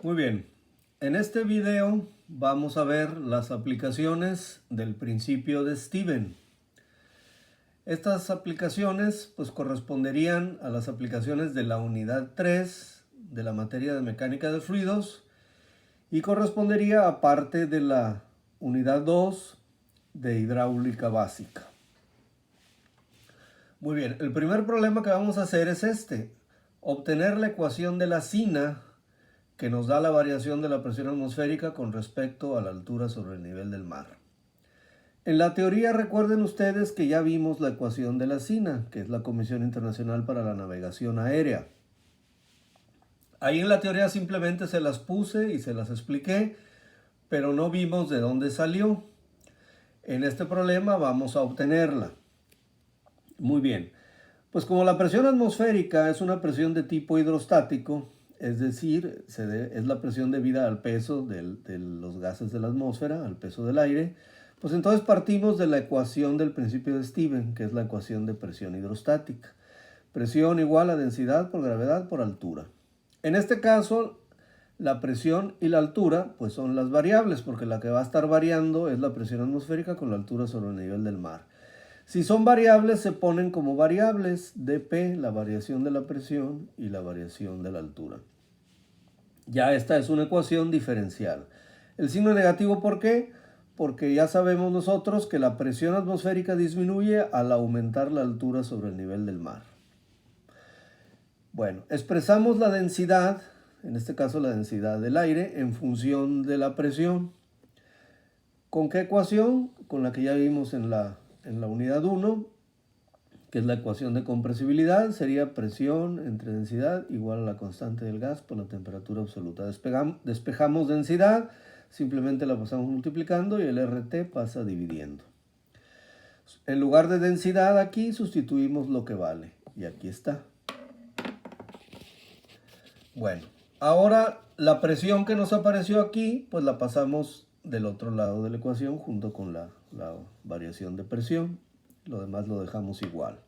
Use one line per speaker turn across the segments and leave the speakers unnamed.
Muy bien, en este video vamos a ver las aplicaciones del principio de Stevens. Estas aplicaciones pues corresponderían a las aplicaciones de la unidad 3 de la materia de mecánica de fluidos y correspondería a parte de la unidad 2 de hidráulica básica. Muy bien, el primer problema que vamos a hacer es obtener la ecuación de la sina que nos da la variación de la presión atmosférica con respecto a la altura sobre el nivel del mar. En la teoría recuerden ustedes que ya vimos la ecuación de la SINA, que es la Comisión Internacional para la Navegación Aérea. Ahí en la teoría simplemente se las puse y se las expliqué, pero no vimos de dónde salió. En este problema vamos a obtenerla. Muy bien, pues como la presión atmosférica es una presión de tipo hidrostático, es decir, es la presión debida al peso de los gases de la atmósfera, al peso del aire, pues entonces partimos de la ecuación del principio de Stevens, que es la ecuación de presión hidrostática. Presión igual a densidad por gravedad por altura. En este caso, la presión y la altura pues son las variables, porque la que va a estar variando es la presión atmosférica con la altura sobre el nivel del mar. Si son variables, se ponen como variables dP, la variación de la presión, y la variación de la altura. Ya esta es una ecuación diferencial. El signo negativo, ¿por qué? Porque ya sabemos nosotros que la presión atmosférica disminuye al aumentar la altura sobre el nivel del mar. Bueno, expresamos la densidad, en este caso la densidad del aire, en función de la presión. ¿Con qué ecuación? Con la que ya vimos en la unidad 1, que es la ecuación de compresibilidad, sería presión entre densidad igual a la constante del gas por la temperatura absoluta. Despejamos densidad, simplemente la pasamos multiplicando y el RT pasa dividiendo. En lugar de densidad aquí sustituimos lo que vale y aquí está. Bueno, ahora la presión que nos apareció aquí pues la pasamos del otro lado de la ecuación junto con la variación de presión. Lo demás lo dejamos igual.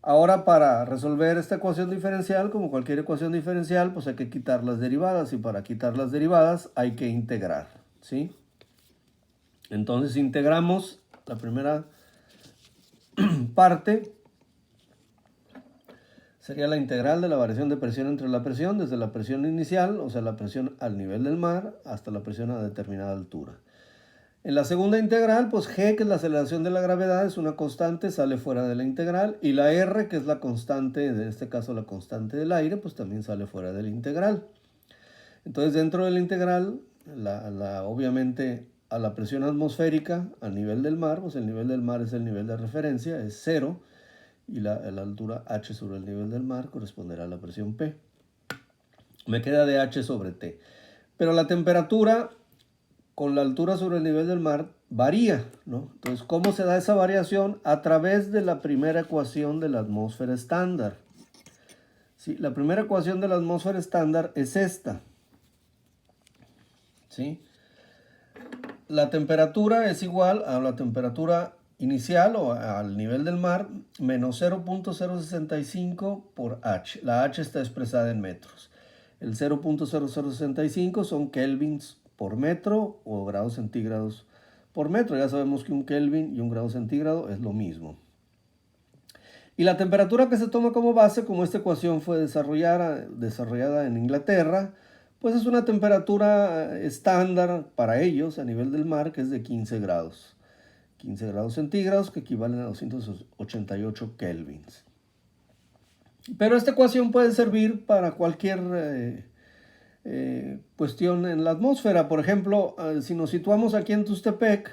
Ahora para resolver esta ecuación diferencial, como cualquier ecuación diferencial, pues hay que quitar las derivadas. Y para quitar las derivadas hay que integrar, ¿sí? Entonces integramos la primera parte. Sería la integral de la variación de presión entre la presión, desde la presión inicial, o sea, la presión al nivel del mar, hasta la presión a determinada altura. En la segunda integral, pues g, que es la aceleración de la gravedad, es una constante, sale fuera de la integral. Y la r, que es la constante, en este caso la constante del aire, pues también sale fuera de la integral. Entonces, dentro de la integral, obviamente a la presión atmosférica a nivel del mar, pues el nivel del mar es el nivel de referencia, es 0. Y la altura h sobre el nivel del mar corresponderá a la presión P. Me queda de h sobre T. Pero la temperatura con la altura sobre el nivel del mar varía, ¿no? Entonces, ¿cómo se da esa variación? A través de la primera ecuación de la atmósfera estándar. ¿Sí? La primera ecuación de la atmósfera estándar es esta. ¿Sí? La temperatura es igual a la temperatura inicial o al nivel del mar menos 0.065 por h. La h está expresada en metros. El 0.0065 son kelvins por metro o grados centígrados por metro. Ya sabemos que un kelvin y un grado centígrado es lo mismo. Y la temperatura que se toma como base, como esta ecuación fue desarrollada en Inglaterra, pues es una temperatura estándar para ellos a nivel del mar, que es de 15 grados. 15 grados centígrados, que equivalen a 288 kelvins. Pero esta ecuación puede servir para cualquier cuestión en la atmósfera. Por ejemplo, si nos situamos aquí en Tuxtepec,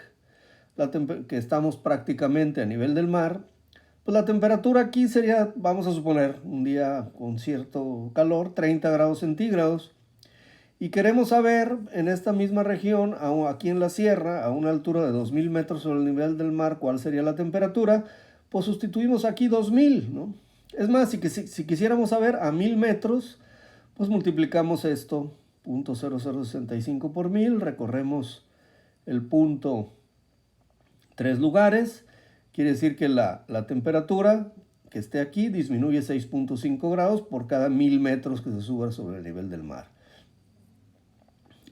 que estamos prácticamente a nivel del mar, pues la temperatura aquí sería, vamos a suponer, un día con cierto calor, 30 grados centígrados. Y queremos saber en esta misma región, aquí en la sierra, a una altura de 2000 metros sobre el nivel del mar, cuál sería la temperatura, pues sustituimos aquí 2000, ¿no? Es más, si quisiéramos saber a 1000 metros, pues multiplicamos esto, 0.0065 por 1000, recorremos el punto 3 lugares, quiere decir que la temperatura que esté aquí disminuye 6.5 grados por cada 1000 metros que se suba sobre el nivel del mar.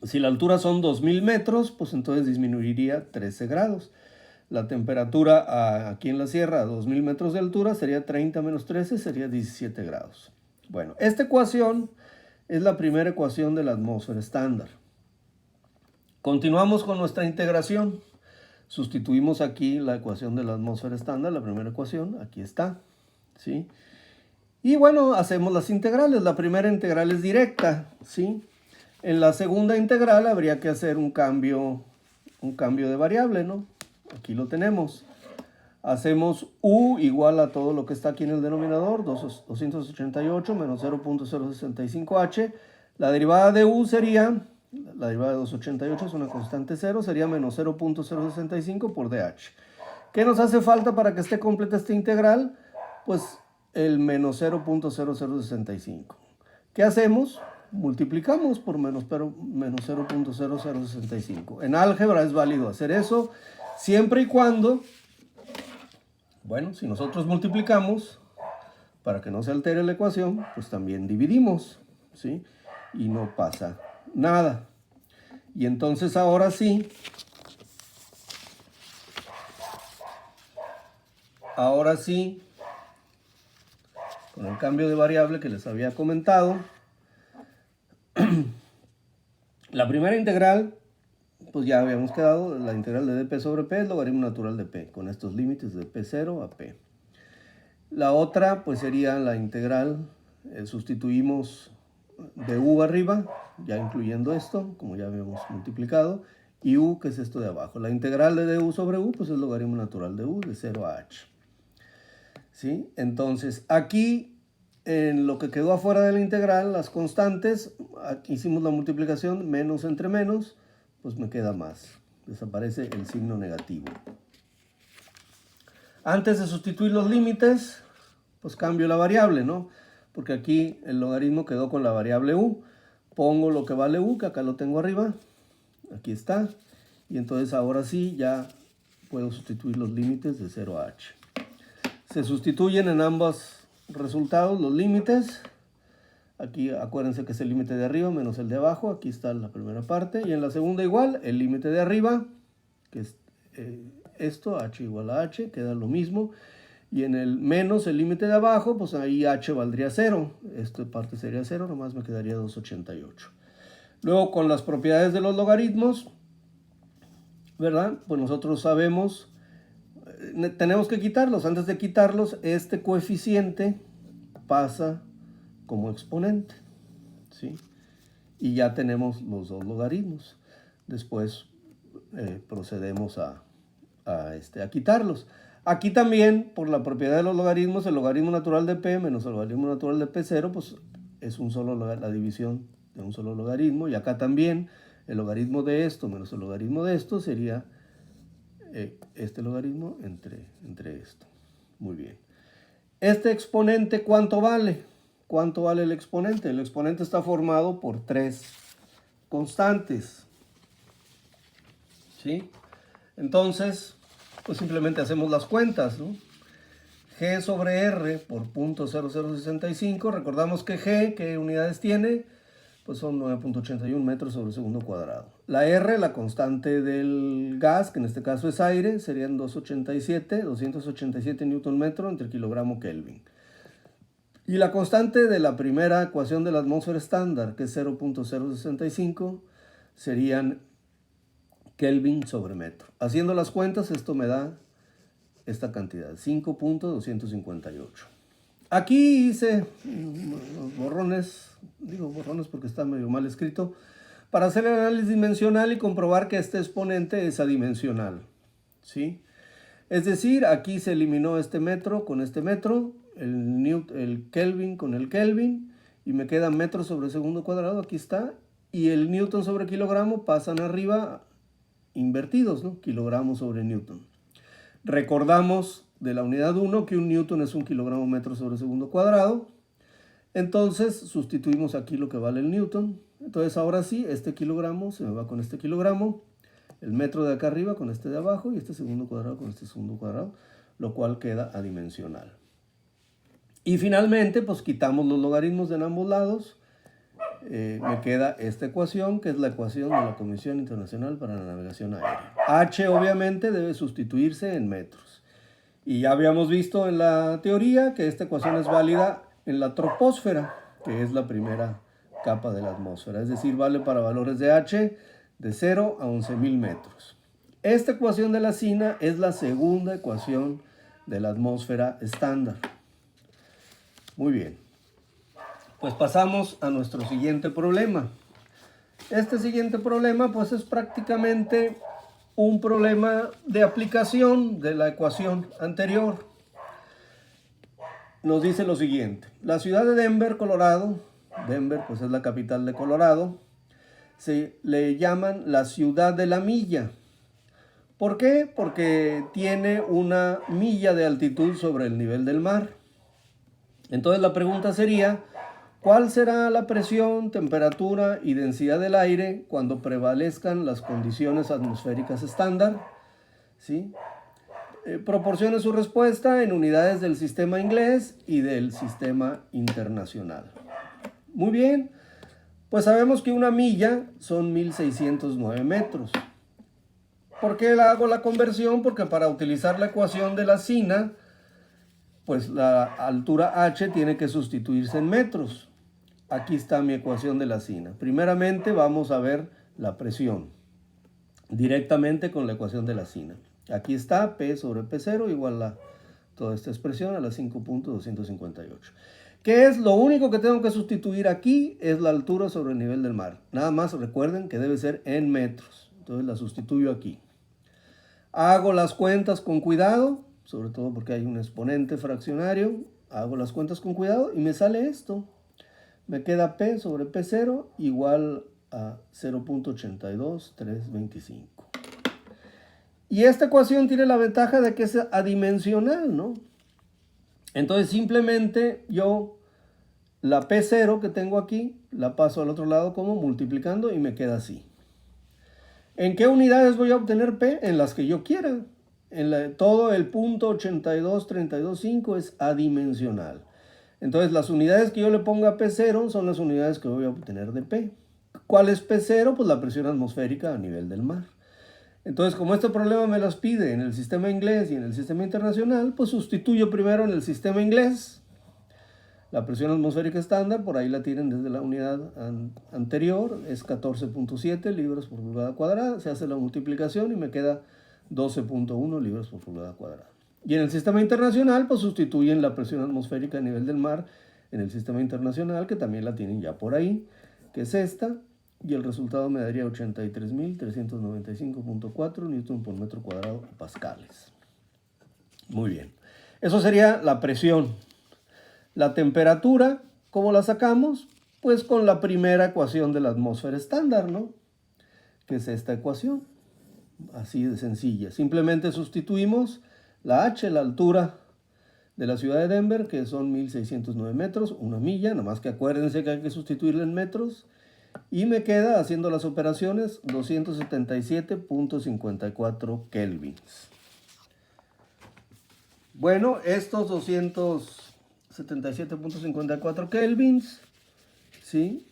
Si la altura son 2000 metros, pues entonces disminuiría 13 grados. La temperatura aquí en la sierra a 2000 metros de altura sería 30 menos 13, sería 17 grados. Bueno, esta ecuación es la primera ecuación de la atmósfera estándar. Continuamos con nuestra integración. Sustituimos aquí la ecuación de la atmósfera estándar, la primera ecuación, aquí está, ¿sí? Y bueno, hacemos las integrales. La primera integral es directa, ¿sí? En la segunda integral habría que hacer un cambio de variable, ¿no? Aquí lo tenemos. Hacemos u igual a todo lo que está aquí en el denominador, 288 menos 0.065h. La derivada de u sería, la derivada de 288 es una constante 0, sería menos 0.065 por dh. ¿Qué nos hace falta para que esté completa esta integral? Pues el menos 0.0065. ¿Qué hacemos? Multiplicamos por menos 0.0065. En álgebra es válido hacer eso siempre y cuando, bueno, si nosotros multiplicamos, para que no se altere la ecuación, pues también dividimos, ¿sí? Y no pasa nada. Y entonces ahora sí, con el cambio de variable que les había comentado, la primera integral, pues ya habíamos quedado, la integral de dp sobre p es logaritmo natural de p, con estos límites de p0 a p. La otra, pues sería la integral, sustituimos de u arriba, ya incluyendo esto, como ya habíamos multiplicado, y u, que es esto de abajo. La integral de du sobre u, pues es logaritmo natural de u, de 0 a h. ¿Sí? Entonces, aquí, en lo que quedó afuera de la integral, las constantes, aquí hicimos la multiplicación, menos entre menos, pues me queda más. Desaparece el signo negativo. Antes de sustituir los límites, pues cambio la variable, ¿no? Porque aquí el logaritmo quedó con la variable u. Pongo lo que vale u, que acá lo tengo arriba. Aquí está. Y entonces ahora sí ya puedo sustituir los límites de 0 a h. Se sustituyen en ambos resultados los límites. Aquí acuérdense que es el límite de arriba menos el de abajo. Aquí está la primera parte. Y en la segunda igual, el límite de arriba, que es esto, h igual a h, queda lo mismo. Y en el menos el límite de abajo, pues ahí h valdría 0. Esta parte sería 0, nomás me quedaría 288. Luego con las propiedades de los logaritmos, ¿verdad? Pues nosotros sabemos, tenemos que quitarlos. Antes de quitarlos, este coeficiente pasa como exponente, ¿sí? Y ya tenemos los dos logaritmos. Después procedemos a quitarlos. Aquí también, por la propiedad de los logaritmos, el logaritmo natural de p menos el logaritmo natural de p0, pues es la división de un solo logaritmo. Y acá también, el logaritmo de esto menos el logaritmo de esto sería este logaritmo entre esto. Muy bien. Este exponente, ¿cuánto vale? ¿Cuánto vale el exponente? El exponente está formado por 3 constantes, ¿sí? Entonces, pues simplemente hacemos las cuentas, ¿no? G sobre R por 0.0065. Recordamos que G, ¿qué unidades tiene? Pues son 9.81 metros sobre segundo cuadrado. La R, la constante del gas, que en este caso es aire, serían 287 newton metro entre kilogramo Kelvin. Y la constante de la primera ecuación de la atmósfera estándar, que es 0.065, serían Kelvin sobre metro. Haciendo las cuentas, esto me da esta cantidad, 5.258. Aquí hice los borrones, digo borrones porque está medio mal escrito, para hacer el análisis dimensional y comprobar que este exponente es adimensional, ¿sí? Es decir, aquí se eliminó este metro con este metro, el Kelvin con el Kelvin, y me queda metro sobre segundo cuadrado, aquí está, y el newton sobre kilogramo pasan arriba invertidos, ¿no? Kilogramo sobre newton. Recordamos de la unidad 1 que un newton es un kilogramo metro sobre segundo cuadrado. Entonces sustituimos aquí lo que vale el newton. Entonces ahora sí, este kilogramo se me va con este kilogramo, el metro de acá arriba con este de abajo y este segundo cuadrado con este segundo cuadrado, lo cual queda adimensional. Y finalmente, pues quitamos los logaritmos de ambos lados me queda esta ecuación, que es la ecuación de la Comisión Internacional para la Navegación Aérea. H obviamente debe sustituirse en metros. Y ya habíamos visto en la teoría que esta ecuación es válida en la troposfera, que es la primera capa de la atmósfera. Es decir, vale para valores de H de 0 a 11.000 metros. Esta ecuación de la SINA es la segunda ecuación de la atmósfera estándar. Muy bien. Pues pasamos a nuestro siguiente problema. Este siguiente problema pues es prácticamente un problema de aplicación de la ecuación anterior. Nos dice lo siguiente: la ciudad de Denver, Colorado, Denver pues es la capital de Colorado, se le llaman la ciudad de la milla. ¿Por qué? Porque tiene una milla de altitud sobre el nivel del mar. Entonces la pregunta sería: ¿cuál será la presión, temperatura y densidad del aire cuando prevalezcan las condiciones atmosféricas estándar? ¿Sí? Proporcione su respuesta en unidades del sistema inglés y del sistema internacional. Muy bien, pues sabemos que una milla son 1609 metros. ¿Por qué hago la conversión? Porque para utilizar la ecuación de la SINA, pues la altura h tiene que sustituirse en metros. Aquí está mi ecuación de la SINA. Primeramente vamos a ver la presión directamente con la ecuación de la SINA. Aquí está P sobre P0 igual a toda esta expresión a la 5.258. ¿Qué es lo único que tengo que sustituir aquí? Es la altura sobre el nivel del mar. Nada más recuerden que debe ser en metros. Entonces la sustituyo aquí. Hago las cuentas con cuidado, sobre todo porque hay un exponente fraccionario. Hago las cuentas con cuidado y me sale esto. Me queda P sobre P0 igual a 0.82325. Y esta ecuación tiene la ventaja de que es adimensional, ¿no? Entonces simplemente yo la P0 que tengo aquí la paso al otro lado como multiplicando y me queda así. ¿En qué unidades voy a obtener P? En las que yo quiera. Todo el punto 82325 es adimensional. Entonces las unidades que yo le ponga a P0 son las unidades que voy a obtener de P. ¿Cuál es P0? Pues la presión atmosférica a nivel del mar. Entonces, como este problema me las pide en el sistema inglés y en el sistema internacional, pues sustituyo primero en el sistema inglés. La presión atmosférica estándar, por ahí la tienen desde la unidad anterior, es 14.7 libras por pulgada cuadrada. Se hace la multiplicación y me queda 12.1 libras por pulgada cuadrada. Y en el sistema internacional, pues sustituyen la presión atmosférica a nivel del mar en el sistema internacional, que también la tienen ya por ahí, que es esta. Y el resultado me daría 83.395.4 newton por metro cuadrado pascales. Muy bien. Eso sería la presión. La temperatura, ¿cómo la sacamos? Pues con la primera ecuación de la atmósfera estándar, ¿no? Que es esta ecuación. Así de sencilla. Simplemente sustituimos la h, la altura de la ciudad de Denver, que son 1609 metros, una milla, nada más que acuérdense que hay que sustituirla en metros. Y me queda, haciendo las operaciones, 277.54 kelvins. Bueno, estos 277.54 kelvins, ¿sí?,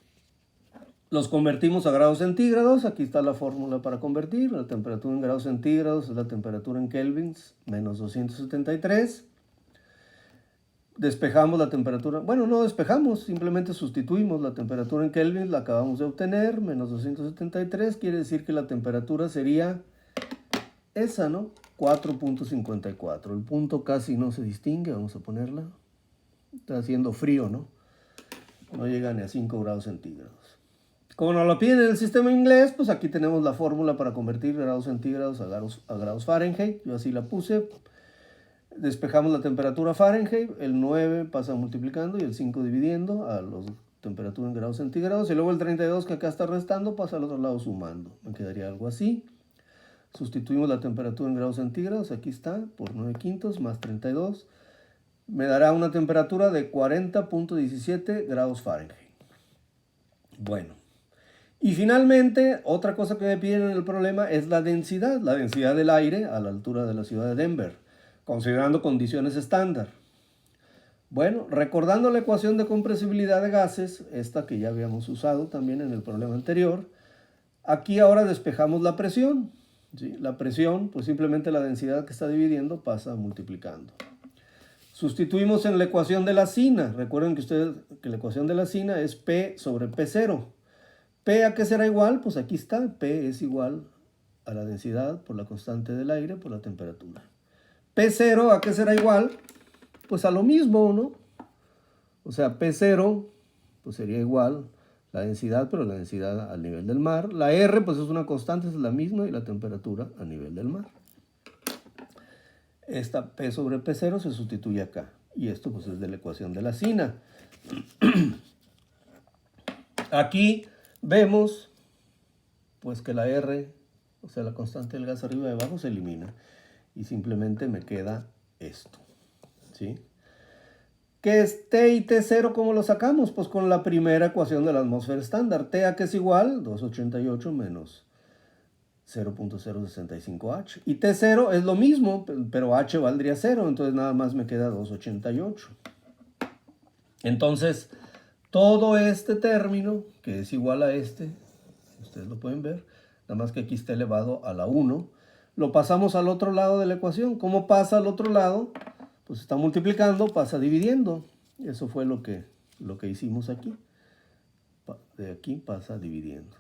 los convertimos a grados centígrados. Aquí está la fórmula para convertir. La temperatura en grados centígrados es la temperatura en kelvins menos 273. Despejamos la temperatura, bueno, no despejamos, simplemente sustituimos la temperatura en kelvin, la acabamos de obtener, menos 273, quiere decir que la temperatura sería esa, ¿no? 4.54, el punto casi no se distingue, vamos a ponerla, está haciendo frío, ¿no? No llega ni a 5 grados centígrados. Como nos lo piden en el sistema inglés, pues aquí tenemos la fórmula para convertir grados centígrados a grados Fahrenheit, yo así la puse. Despejamos la temperatura Fahrenheit, el 9 pasa multiplicando y el 5 dividiendo a la temperatura en grados centígrados. Y luego el 32 que acá está restando pasa al otro lado sumando. Me quedaría algo así. Sustituimos la temperatura en grados centígrados, aquí está, por 9 quintos más 32. Me dará una temperatura de 40.17 grados Fahrenheit. Bueno. Y finalmente, otra cosa que me piden en el problema es la densidad del aire a la altura de la ciudad de Denver, considerando condiciones estándar. Bueno, recordando la ecuación de compresibilidad de gases, esta que ya habíamos usado también en el problema anterior, aquí ahora despejamos la presión. ¿Sí? La presión, pues simplemente la densidad que está dividiendo pasa multiplicando. Sustituimos en la ecuación de la sina. Recuerden que la ecuación de la sina es P sobre P0. ¿P a qué será igual? Pues aquí está. P es igual a la densidad por la constante del aire por la temperatura. P0 a qué será igual? Pues a lo mismo, ¿no? O sea, P0 pues sería igual la densidad, pero la densidad al nivel del mar. La R pues es una constante, es la misma, y la temperatura a nivel del mar. Esta P sobre P0 se sustituye acá. Y esto pues es de la ecuación de la sina. Aquí vemos pues que la R, o sea la constante del gas arriba y abajo, se elimina. Y simplemente me queda esto. ¿Sí? ¿Qué es T y T0? ¿Cómo lo sacamos? Pues con la primera ecuación de la atmósfera estándar. T a que es igual, 288 menos 0.065H. Y T0 es lo mismo, pero H valdría 0, entonces nada más me queda 288. Entonces, todo este término, que es igual a este, ustedes lo pueden ver, nada más que aquí está elevado a la 1, lo pasamos al otro lado de la ecuación. ¿Cómo pasa al otro lado? Pues está multiplicando, pasa dividiendo. Eso fue lo que hicimos aquí. De aquí pasa dividiendo.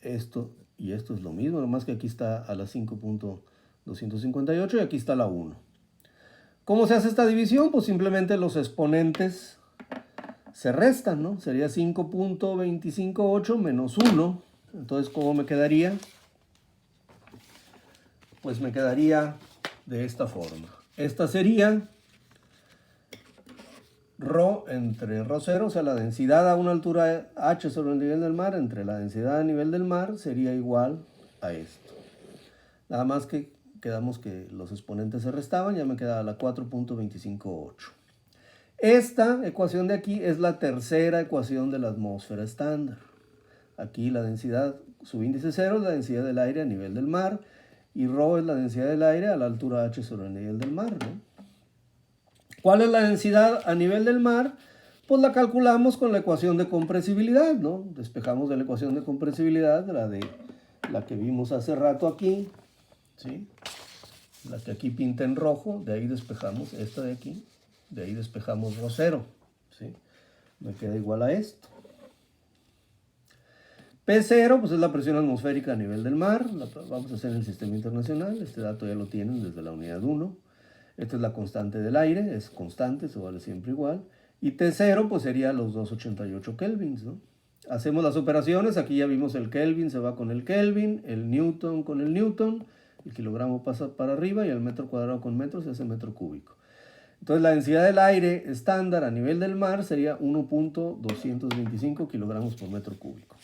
Esto y esto es lo mismo, nomás que aquí está a la 5.258 y aquí está la 1. ¿Cómo se hace esta división? Pues simplemente los exponentes se restan, ¿no? Sería 5.258 menos 1. Entonces, ¿cómo me quedaría? Pues me quedaría de esta forma. Esta sería ρ entre ρ0, o sea, la densidad a una altura h sobre el nivel del mar entre la densidad a nivel del mar sería igual a esto. Nada más que quedamos que los exponentes se restaban, ya me quedaba la 4.258. Esta ecuación de aquí es la tercera ecuación de la atmósfera estándar. Aquí la densidad, su índice 0 es la densidad del aire a nivel del mar, y ρ es la densidad del aire a la altura h sobre el nivel del mar, ¿no? ¿Cuál es la densidad a nivel del mar? Pues la calculamos con la ecuación de compresibilidad, ¿no? Despejamos de la ecuación de compresibilidad, la que vimos hace rato aquí, ¿sí? La que aquí pinta en rojo, de ahí despejamos esta de aquí, de ahí despejamos ρ0, ¿sí? Me queda igual a esto. P0, pues es la presión atmosférica a nivel del mar, vamos a hacer en el sistema internacional, este dato ya lo tienen desde la unidad 1. Esta es la constante del aire, es constante, eso vale siempre igual. Y T0 pues sería los 288 kelvins, ¿no? Hacemos las operaciones, aquí ya vimos el kelvin, se va con el kelvin, el newton con el newton, el kilogramo pasa para arriba y el metro cuadrado con metro se hace metro cúbico. Entonces la densidad del aire estándar a nivel del mar sería 1.225 kilogramos por metro cúbico.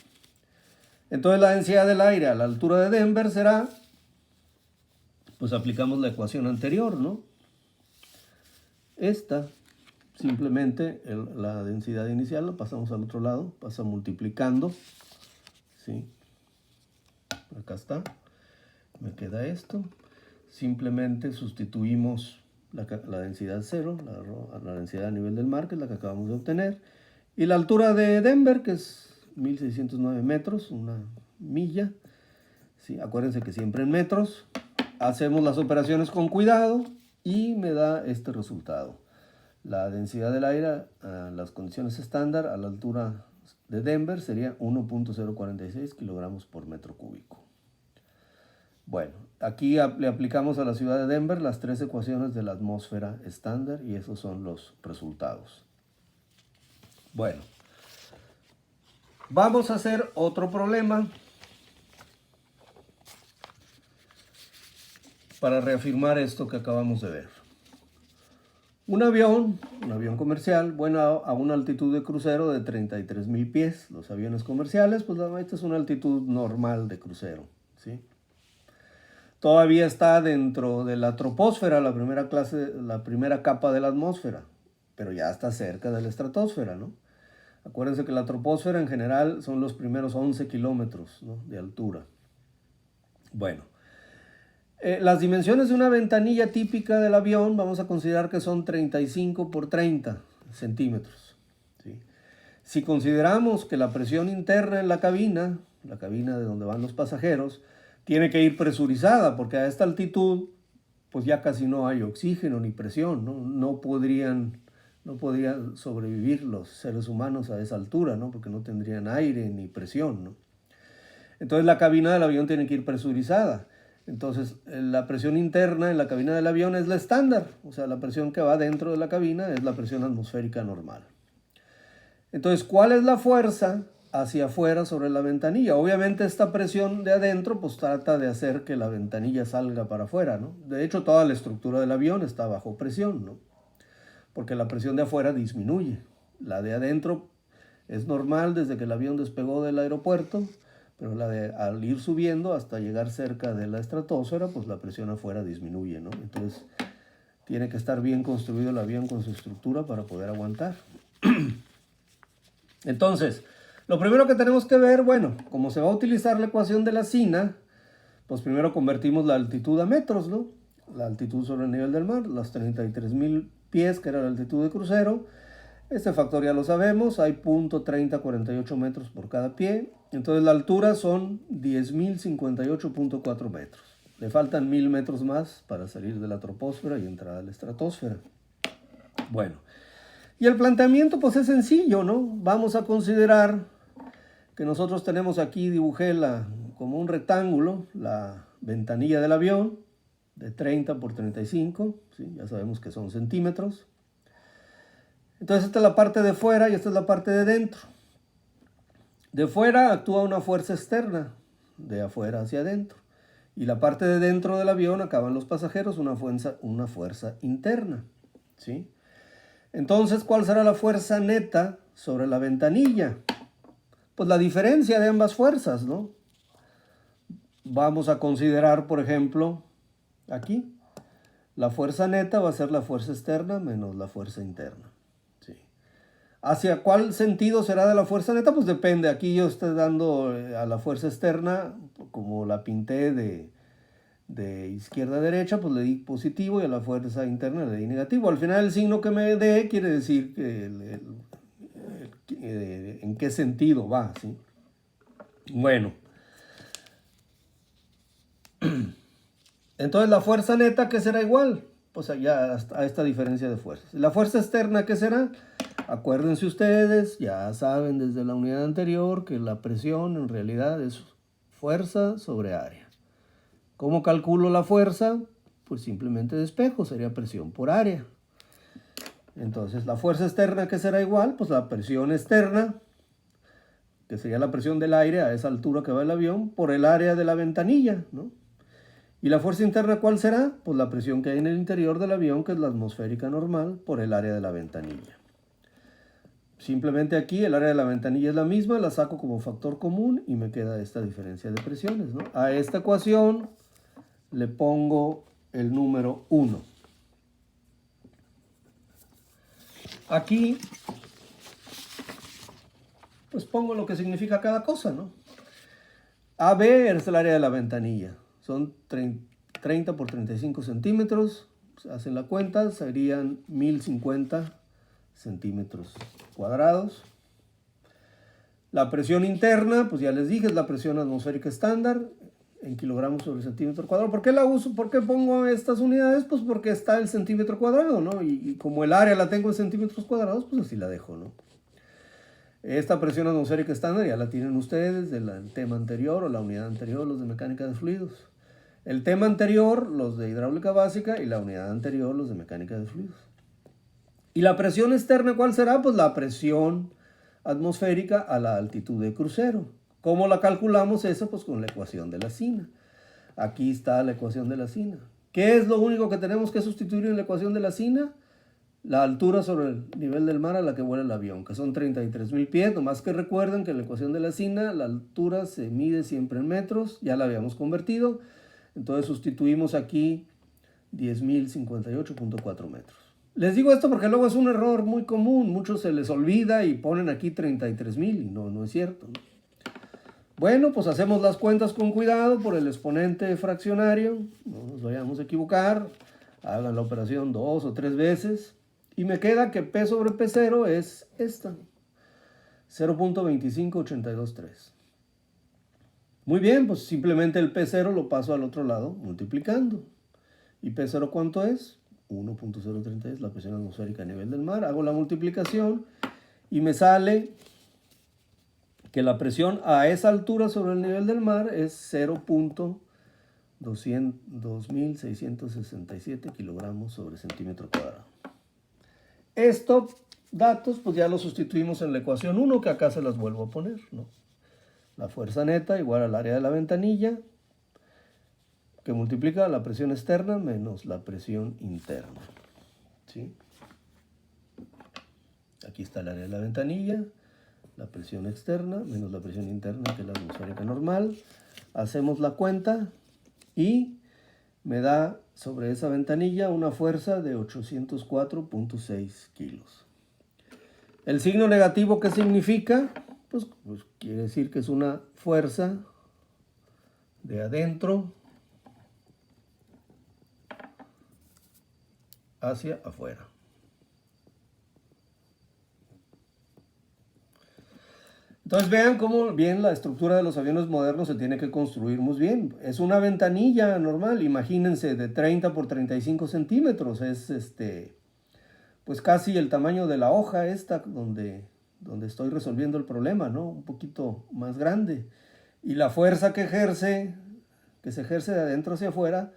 Entonces la densidad del aire a la altura de Denver será, pues aplicamos la ecuación anterior, ¿no? Esta, simplemente la densidad inicial la pasamos al otro lado, pasa multiplicando, ¿sí? Acá está, me queda esto. Simplemente sustituimos la densidad 0, la densidad a nivel del mar, que es la que acabamos de obtener, y la altura de Denver, que es 1609 metros, una milla, ¿sí? Acuérdense que siempre en metros. Hacemos las operaciones con cuidado y me da este resultado. La densidad del aire a las condiciones estándar a la altura de Denver sería 1.046 kilogramos por metro cúbico. Bueno, aquí le aplicamos a la ciudad de Denver las tres ecuaciones de la atmósfera estándar y esos son los resultados. Bueno, vamos a hacer otro problema para reafirmar esto que acabamos de ver. Un avión comercial, bueno, a una altitud de crucero de 33,000 pies. Los aviones comerciales, pues esta es una altitud normal de crucero, ¿sí? Todavía está dentro de la troposfera, la primera capa de la atmósfera, pero ya está cerca de la estratosfera, ¿no? Acuérdense que la troposfera en general son los primeros 11 kilómetros, ¿no?, de altura. Bueno, las dimensiones de una ventanilla típica del avión vamos a considerar que son 35 por 30. centímetros. ¿Sí? Si consideramos que la presión interna en la cabina de donde van los pasajeros, tiene que ir presurizada, porque a esta altitud pues ya casi no hay oxígeno ni presión, ¿no? No podrían sobrevivir los seres humanos a esa altura, ¿no? Porque no tendrían aire ni presión, ¿no? Entonces la cabina del avión tiene que ir presurizada. Entonces la presión interna en la cabina del avión es la estándar, o sea, la presión que va dentro de la cabina es la presión atmosférica normal. Entonces, ¿cuál es la fuerza hacia afuera sobre la ventanilla? Obviamente esta presión de adentro pues trata de hacer que la ventanilla salga para afuera, ¿no? De hecho, toda la estructura del avión está bajo presión, ¿no? Porque la presión de afuera disminuye. La de adentro es normal desde que el avión despegó del aeropuerto, pero al ir subiendo hasta llegar cerca de la estratosfera, pues la presión afuera disminuye, ¿no? Entonces tiene que estar bien construido el avión con su estructura para poder aguantar. Entonces, lo primero que tenemos que ver, bueno, como se va a utilizar la ecuación de la SINA, pues primero convertimos la altitud a metros, ¿no? La altitud sobre el nivel del mar, los 33,000 pies, que era la altitud de crucero. Este factor ya lo sabemos, hay 0.3048 metros por cada pie. Entonces la altura son 10.058.4 metros. Le faltan 1.000 metros más para salir de la troposfera y entrar a la estratosfera. Bueno, y el planteamiento pues es sencillo, ¿no? Vamos a considerar que nosotros tenemos aquí, dibujé como un rectángulo, la ventanilla del avión, de 30 por 35, ¿sí? Ya sabemos que son centímetros. Entonces esta es la parte de fuera y esta es la parte de dentro. De fuera actúa una fuerza externa, de afuera hacia adentro. Y la parte de dentro del avión, acaban los pasajeros, una fuerza interna, ¿sí? Entonces, ¿cuál será la fuerza neta sobre la ventanilla? Pues la diferencia de ambas fuerzas, ¿no? Vamos a considerar, por ejemplo, aquí, la fuerza neta va a ser la fuerza externa menos la fuerza interna. ¿Sí? ¿Hacia cuál sentido será de la fuerza neta? Pues depende. Aquí yo estoy dando a la fuerza externa, como la pinté de izquierda a derecha, pues le di positivo, y a la fuerza interna le di negativo. Al final el signo que me dé quiere decir que en qué sentido va, ¿sí? Bueno. Entonces la fuerza neta, ¿qué será igual? Pues allá a esta diferencia de fuerzas. La fuerza externa, ¿qué será? Acuérdense ustedes, ya saben desde la unidad anterior que la presión en realidad es fuerza sobre área. ¿Cómo calculo la fuerza? Pues simplemente despejo, sería presión por área. Entonces la fuerza externa, ¿qué será igual? Pues la presión externa, que sería la presión del aire a esa altura que va el avión, por el área de la ventanilla, ¿no? ¿Y la fuerza interna cuál será? Pues la presión que hay en el interior del avión, que es la atmosférica normal, por el área de la ventanilla. Simplemente aquí el área de la ventanilla es la misma, la saco como factor común y me queda esta diferencia de presiones, ¿no? A esta ecuación le pongo el número 1. Aquí pues pongo lo que significa cada cosa, ¿no? AB es el área de la ventanilla. Son 30 por 35 centímetros. Hacen la cuenta, serían 1050 centímetros cuadrados. La presión interna, pues ya les dije, es la presión atmosférica estándar en kilogramos sobre centímetro cuadrado. ¿Por qué la uso? ¿Por qué pongo estas unidades? Pues porque está el centímetro cuadrado, ¿no? Y como el área la tengo en centímetros cuadrados, pues así la dejo, ¿no? Esta presión atmosférica estándar ya la tienen ustedes del tema anterior o la unidad anterior, los de mecánica de fluidos. El tema anterior, los de hidráulica básica, y la unidad anterior, los de mecánica de fluidos. ¿Y la presión externa cuál será? Pues la presión atmosférica a la altitud de crucero. ¿Cómo la calculamos eso? Pues con la ecuación de la SINA. Aquí está la ecuación de la SINA. ¿Qué es lo único que tenemos que sustituir en la ecuación de la SINA? La altura sobre el nivel del mar a la que vuela el avión, que son 33,000 pies. Nomás que recuerden que en la ecuación de la SINA la altura se mide siempre en metros, ya la habíamos convertido. Entonces sustituimos aquí 10.058.4 metros. Les digo esto porque luego es un error muy común. Muchos se les olvida y ponen aquí 33,000 y no es cierto, ¿no? Bueno, pues hacemos las cuentas con cuidado por el exponente fraccionario. No nos vayamos a equivocar. Hagan la operación 2 o 3 veces. Y me queda que P sobre P0 es esta, 0.25823. Muy bien, pues simplemente el P0 lo paso al otro lado multiplicando. ¿Y P0 cuánto es? 1.030 es la presión atmosférica a nivel del mar. Hago la multiplicación y me sale que la presión a esa altura sobre el nivel del mar es 0.2667 kilogramos sobre centímetro cuadrado. Estos datos pues ya los sustituimos en la ecuación 1, que acá se las vuelvo a poner, ¿no? La fuerza neta igual al área de la ventanilla, que multiplica la presión externa menos la presión interna, ¿sí? Aquí está el área de la ventanilla, la presión externa menos la presión interna, que es la atmosférica normal. Hacemos la cuenta y me da sobre esa ventanilla una fuerza de 804.6 kilos. El signo negativo, ¿qué significa? Pues quiere decir que es una fuerza de adentro hacia afuera. Entonces vean cómo bien la estructura de los aviones modernos se tiene que construir muy bien. Es una ventanilla normal, imagínense, de 30 por 35 centímetros. Es pues casi el tamaño de la hoja esta donde estoy resolviendo el problema, ¿no? Un poquito más grande. Y la fuerza que se ejerce de adentro hacia afuera,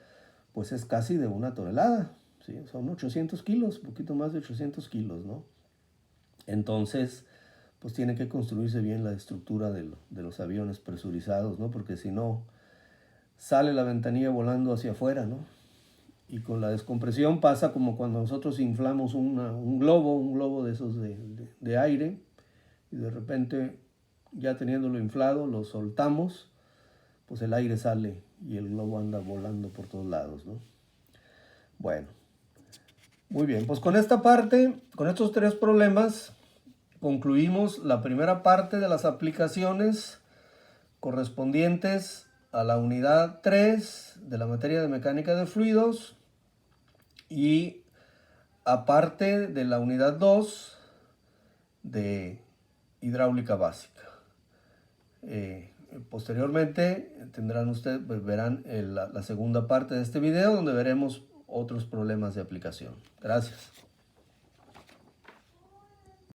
pues es casi de 1 tonelada, ¿sí? Son 800 kilos, un poquito más de 800 kilos, ¿no? Entonces, pues tiene que construirse bien la estructura de los aviones presurizados, ¿no? Porque si no, sale la ventanilla volando hacia afuera, ¿no? Y con la descompresión pasa como cuando nosotros inflamos un globo de esos de aire, y de repente, ya teniéndolo inflado, lo soltamos, pues el aire sale y el globo anda volando por todos lados, ¿no? Bueno, muy bien, pues con esta parte, con estos 3 problemas, concluimos la primera parte de las aplicaciones correspondientes a la unidad 3 de la materia de mecánica de fluidos y aparte de la unidad 2 de hidráulica básica. Posteriormente verán la segunda parte de este video, donde veremos otros problemas de aplicación. Gracias.